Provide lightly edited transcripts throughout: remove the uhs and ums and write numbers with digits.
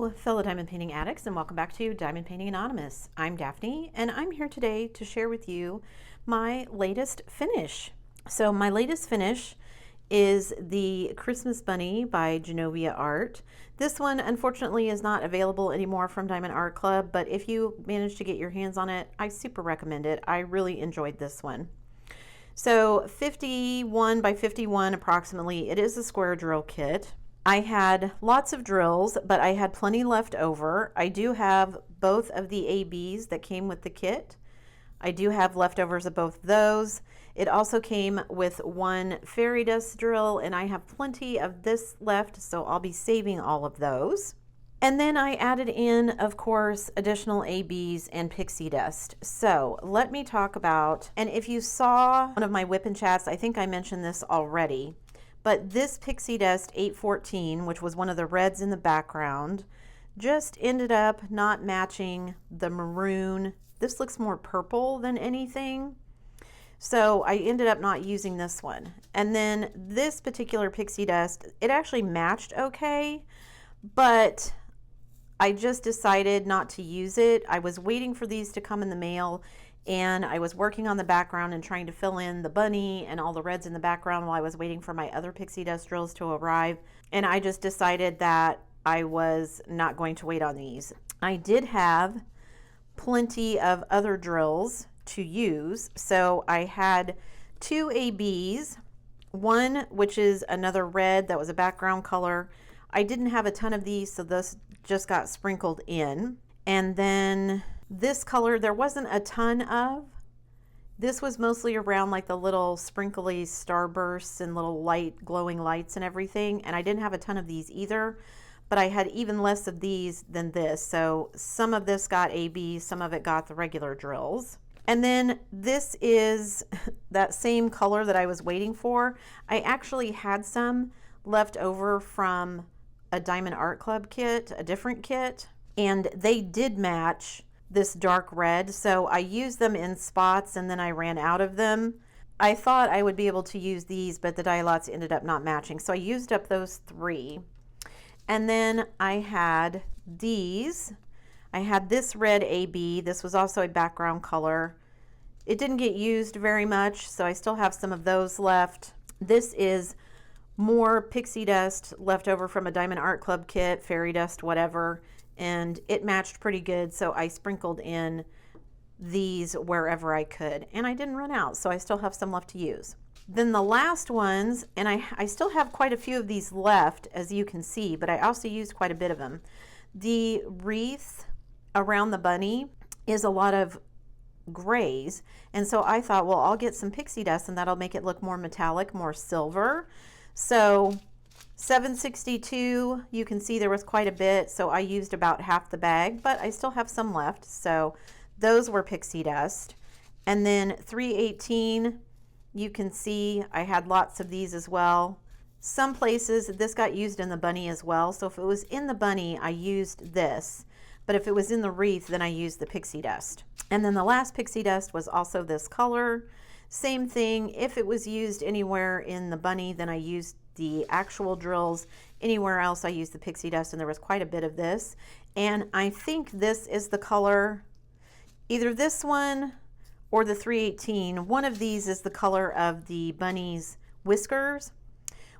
Hello, fellow diamond painting addicts, and welcome back to Diamond Painting Anonymous. I'm Daphne, and I'm here today to share with you my latest finish. So my latest finish is the Christmas Bunny by Genovia Art. This one, unfortunately, is not available anymore from Diamond Art Club, but if you manage to get your hands on it, I super recommend it. I really enjoyed this one. So 51 by 51 approximately, it is a square drill kit. I had lots of drills, but I had plenty left over. I do have both of the ABs that came with the kit. I do have leftovers of both those. It also came with one fairy dust drill, and I have plenty of this left, so I'll be saving all of those. And then I added in, of course, additional ABs and pixie dust. So let me talk about, and if you saw one of my whip and chats, I think I mentioned this already, but this pixie dust 814, which was one of the reds in the background, just ended up not matching the maroon. This looks more purple than anything. So I ended up not using this one. And then this particular pixie dust, it actually matched okay, but I just decided not to use it. I was waiting for these to come in the mail, and I was working on the background and trying to fill in the bunny and all the reds in the background while I was waiting for my other pixie dust drills to arrive. And I just decided that I was not going to wait on these. I did have plenty of other drills to use. So I had two ABs, one which is another red that was a background color. I didn't have a ton of these, so this just got sprinkled in. And then this color, there wasn't a ton of. This was mostly around like the little sprinkly starbursts and little light glowing lights and everything. And I didn't have a ton of these either, but I had even less of these than this. So some of this got AB, some of it got the regular drills. And then this is that same color that I was waiting for. I actually had some left over from a Diamond Art Club kit, a different kit, and they did match this dark red. So I used them in spots and then I ran out of them. I thought I would be able to use these, but the dye lots ended up not matching. So I used up those three. And then I had these. I had this red AB. This was also a background color. It didn't get used very much, so I still have some of those left. This is more pixie dust left over from a Diamond Art Club kit, fairy dust, whatever, and it matched pretty good, so I sprinkled in these wherever I could, and I didn't run out, so I still have some left to use. Then the last ones, and I still have quite a few of these left, as you can see, but I also used quite a bit of them. The wreath around the bunny is a lot of grays, and so I thought, well, I'll get some pixie dust and that'll make it look more metallic, more silver. So 762, you can see there was quite a bit, so I used about half the bag, but I still have some left, so those were pixie dust. And then 318, you can see I had lots of these as well. Some places this got used in the bunny as well, so if it was in the bunny, I used this, but if it was in the wreath, then I used the pixie dust. And then the last pixie dust was also this color. Same thing, if it was used anywhere in the bunny, then I used the actual drills. Anywhere else, I used the pixie dust, and there was quite a bit of this. And I think this is the color, either this one or the 318. One of these is the color of the bunny's whiskers,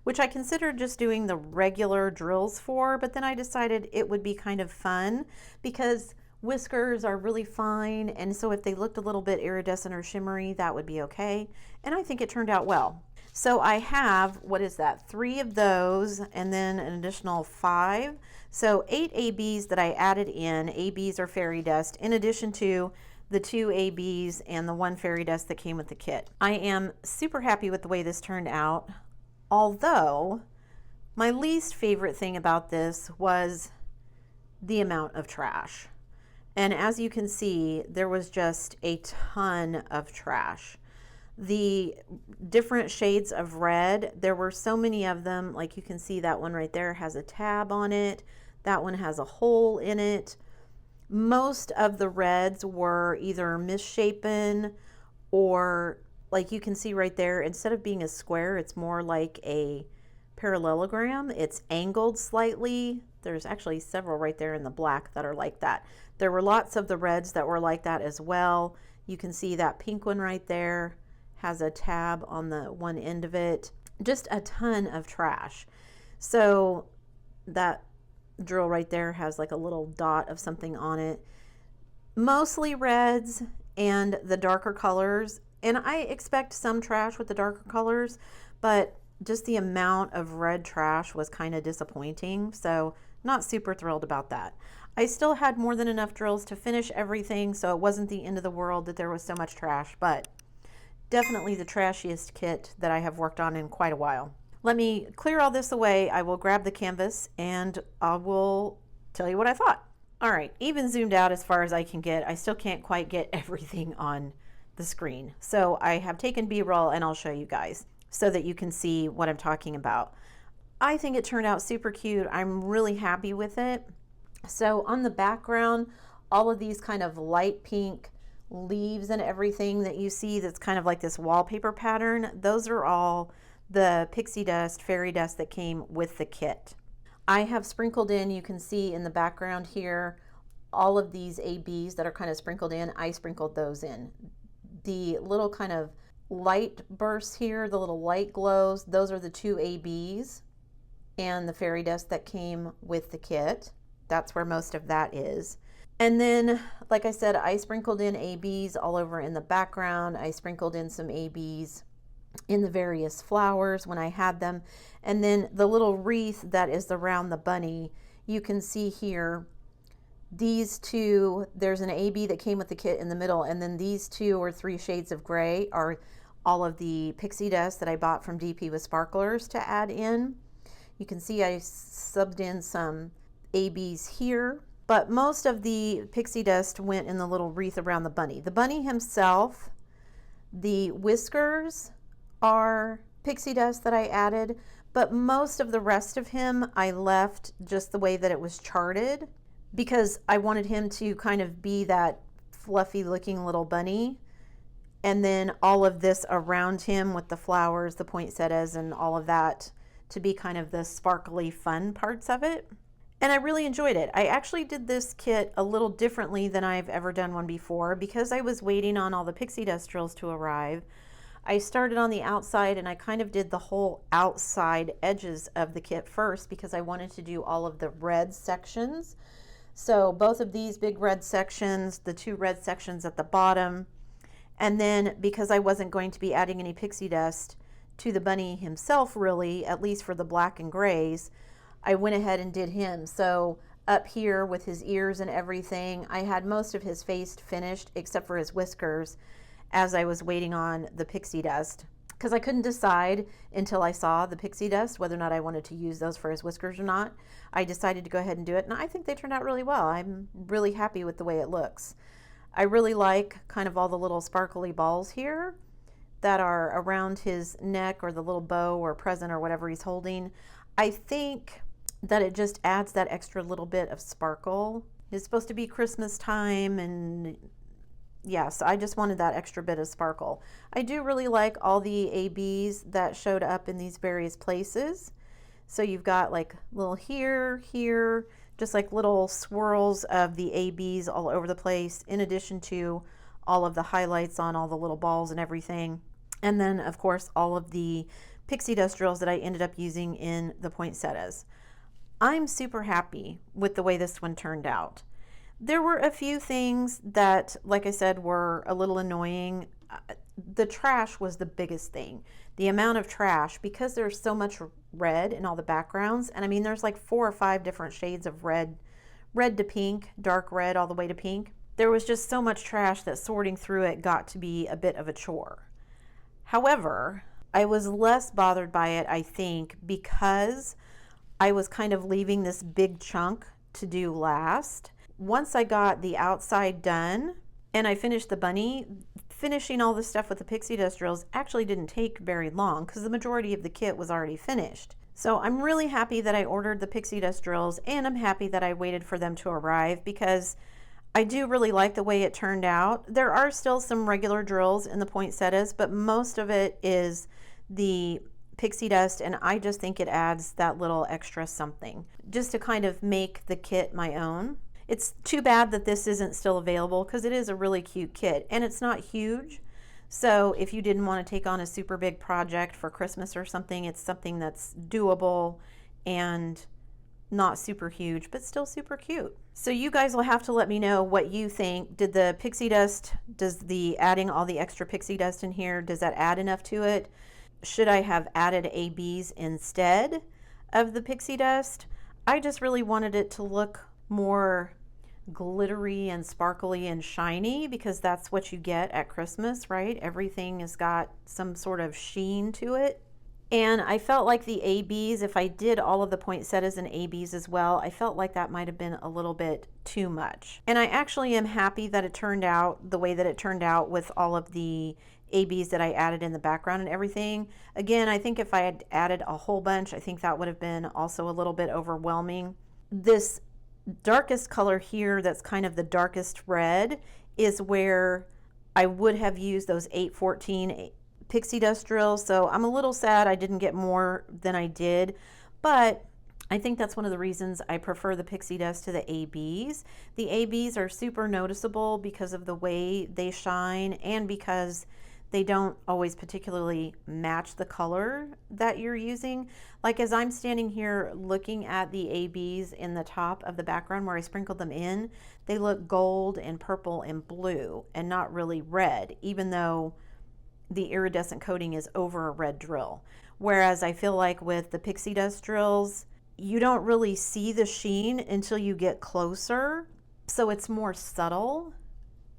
which I considered just doing the regular drills for, but then I decided it would be kind of fun because whiskers are really fine, and so if they looked a little bit iridescent or shimmery, that would be okay, and I think it turned out well. So I have, what is that, 3 of those and then an additional 5, so 8 ABs that I added in. ABs are fairy dust, in addition to the 2 ABs and the 1 fairy dust that came with the kit. I am super happy with the way this turned out, although my least favorite thing about this was the amount of trash. And as you can see, there was just a ton of trash. The different shades of red, there were so many of them. Like you can see, that one right there has a tab on it. That one has a hole in it. Most of the reds were either misshapen, or like you can see right there, instead of being a square, it's more like a parallelogram. It's angled slightly. There's actually several right there in the black that are like that. There were lots of the reds that were like that as well. You can see that pink one right there has a tab on the one end of it. Just a ton of trash. So that drill right there has like a little dot of something on it. Mostly reds and the darker colors. And I expect some trash with the darker colors, but just the amount of red trash was kind of disappointing. So not super thrilled about that. I still had more than enough drills to finish everything, so it wasn't the end of the world that there was so much trash, but definitely the trashiest kit that I have worked on in quite a while. Let me clear all this away. I will grab the canvas and I will tell you what I thought. All right, even zoomed out as far as I can get, I still can't quite get everything on the screen. So I have taken B-roll and I'll show you guys so that you can see what I'm talking about. I think it turned out super cute. I'm really happy with it. So on the background, all of these kind of light pink leaves and everything that you see that's kind of like this wallpaper pattern, those are all the pixie dust, fairy dust that came with the kit. I have sprinkled in, you can see in the background here, all of these ABs that are kind of sprinkled in. I sprinkled those in. The little kind of light bursts here, the little light glows, those are the two ABs and the fairy dust that came with the kit. That's where most of that is. And then, like I said, I sprinkled in ABs all over in the background. I sprinkled in some ABs in the various flowers when I had them. And then the little wreath that is around the bunny, you can see here, these two, there's an AB that came with the kit in the middle, and then these 2 or 3 shades of gray are all of the pixie dust that I bought from DP with sparklers to add in. You can see I subbed in some ABs here, but most of the pixie dust went in the little wreath around the bunny. The bunny himself, the whiskers are pixie dust that I added, but most of the rest of him I left just the way that it was charted because I wanted him to kind of be that fluffy looking little bunny. And then all of this around him with the flowers, the poinsettias and all of that to be kind of the sparkly fun parts of it. And I really enjoyed it. I actually did this kit a little differently than I've ever done one before because I was waiting on all the pixie dust drills to arrive. I started on the outside and I kind of did the whole outside edges of the kit first because I wanted to do all of the red sections. So both of these big red sections, the 2 red sections at the bottom, and then because I wasn't going to be adding any pixie dust to the bunny himself really, at least for the black and grays, I went ahead and did him. So up here with his ears and everything, I had most of his face finished except for his whiskers as I was waiting on the pixie dust because I couldn't decide until I saw the pixie dust whether or not I wanted to use those for his whiskers or not. I decided to go ahead and do it, and I think they turned out really well. I'm really happy with the way it looks. I really like kind of all the little sparkly balls here that are around his neck or the little bow or present or whatever he's holding. I think that it just adds that extra little bit of sparkle. It's supposed to be Christmas time, and yes, I just wanted that extra bit of sparkle. I do really like all the ABs that showed up in these various places. So you've got like little here, just like little swirls of the ABs all over the place, in addition to all of the highlights on all the little balls and everything. And then of course, all of the pixie dust drills that I ended up using in the poinsettias. I'm super happy with the way this one turned out. There were a few things that, like I said, were a little annoying. The trash was the biggest thing. The amount of trash, because there's so much red in all the backgrounds, and I mean there's like 4 or 5 different shades of red to pink, dark red all the way to pink. There was just so much trash that sorting through it got to be a bit of a chore. However, I was less bothered by it, I think, because I was kind of leaving this big chunk to do last. Once I got the outside done and I finished the bunny, finishing all the stuff with the pixie dust drills actually didn't take very long because the majority of the kit was already finished. So I'm really happy that I ordered the pixie dust drills, and I'm happy that I waited for them to arrive because I do really like the way it turned out. There are still some regular drills in the poinsettias, but most of it is the pixie dust, and I just think it adds that little extra something just to kind of make the kit my own. It's too bad that this isn't still available because it is a really cute kit and it's not huge. So if you didn't want to take on a super big project for Christmas or something, it's something that's doable and not super huge, but still super cute. So you guys will have to let me know what you think. Did the pixie dust, does the adding all the extra pixie dust in here, does that add enough to it? Should I have added ABs instead of the pixie dust? I just really wanted it to look more glittery and sparkly and shiny because that's what you get at Christmas, right? Everything has got some sort of sheen to it. And I felt like the ABs, if I did all of the poinsettias and ABs as well, I felt like that might have been a little bit too much. And I actually am happy that it turned out the way that it turned out with all of the ABs that I added in the background and everything. Again, I think if I had added a whole bunch, I think that would have been also a little bit overwhelming. This darkest color here, that's kind of the darkest red, is where I would have used those 814 pixie dust drills. So I'm a little sad I didn't get more than I did, but I think that's one of the reasons I prefer the pixie dust to the ABs. The ABs are super noticeable because of the way they shine and because they don't always particularly match the color that you're using. Like as I'm standing here looking at the ABs in the top of the background where I sprinkled them in, they look gold and purple and blue and not really red, even though the iridescent coating is over a red drill. Whereas I feel like with the pixie dust drills, you don't really see the sheen until you get closer. So it's more subtle.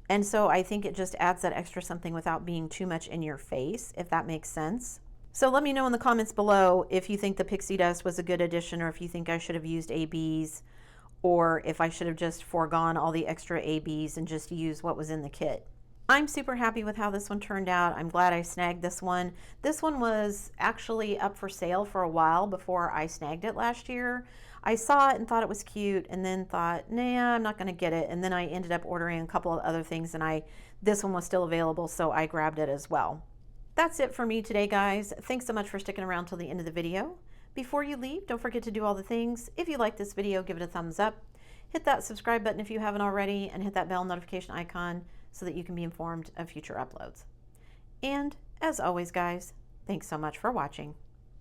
And so I think it just adds that extra something without being too much in your face, if that makes sense. So let me know in the comments below if you think the pixie dust was a good addition, or if you think I should have used ABs, or if I should have just foregone all the extra ABs and just used what was in the kit. I'm super happy with how this one turned out. I'm glad I snagged this one. This one was actually up for sale for a while before I snagged it last year. I saw it and thought it was cute and then thought, nah, I'm not gonna get it. And then I ended up ordering a couple of other things and this one was still available, so I grabbed it as well. That's it for me today, guys. Thanks so much for sticking around till the end of the video. Before you leave, don't forget to do all the things. If you like this video, give it a thumbs up. Hit that subscribe button if you haven't already, and hit that bell notification icon so that you can be informed of future uploads. And as always, guys, thanks so much for watching.